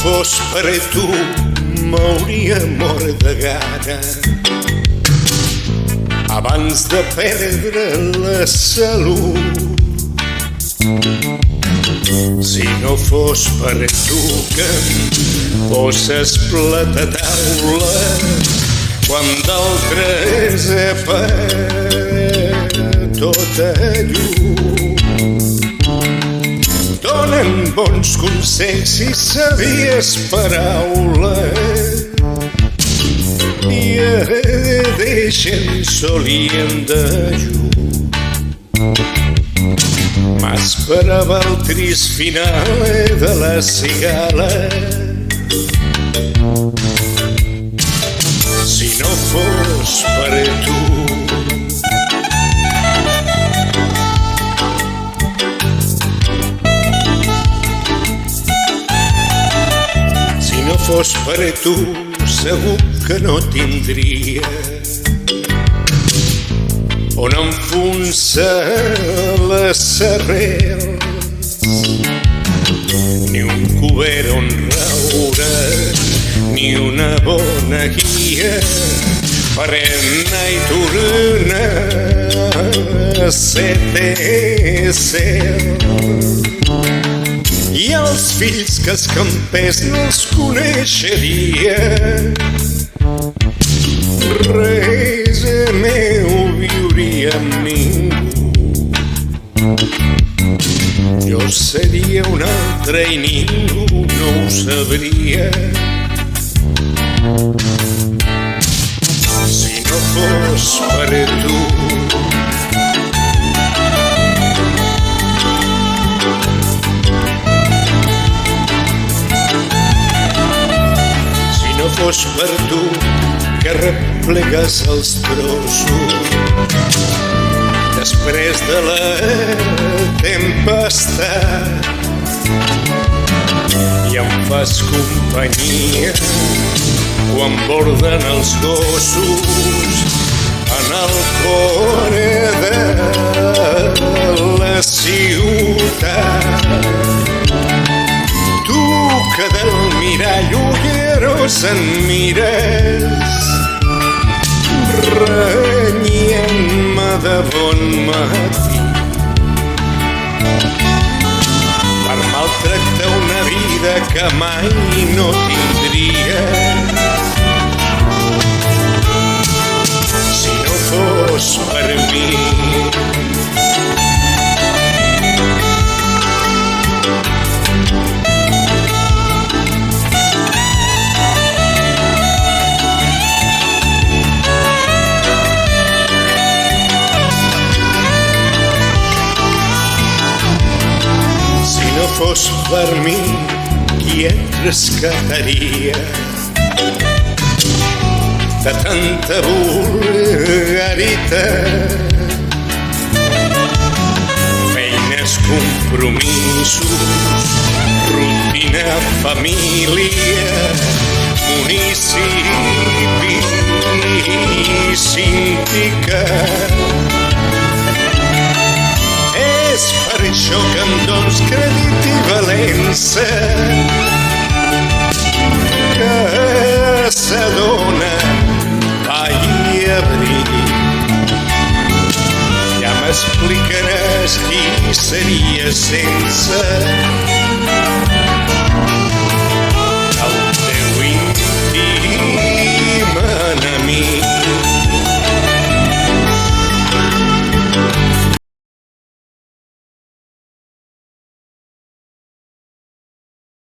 Fos per tu m'hauria mort de gana abans de perdre la salut. Si no fos per tu que em poses plat a taula quan d'altres he pagat tota llum. Donen bons consells i sabies paraules i ara deixen sol i en dejú. M'esperava el trist final de la cigala. Si no fos per tu, fos per tu, segur que no tindria on enfonsar les arrels, ni un cobert on raure, ni una bona guia per anar i tornar a ser cel. I els fills que escampés no els coneixeria. Res meu viuria amb ningú. Jo seria un altre i ningú no ho sabria. Si no fos per tu, fos per tu que replegues els trossos després de la tempestat i em fas companyia quan borden els gossos en el cor de la ciutat. Tu que del mirall ullerós en mires, renyant-me de bon matí per maltractar una vida que mai no tindria. Si no fos per mi, fos per mi, qui et rescataria de tanta vulgaritat? Feines, compromisos, rutina, família, municipi i sindicat. És per això que em dones crèdit i valença, que s'adona ball i abril. Ja m'explicaràs qui seria sense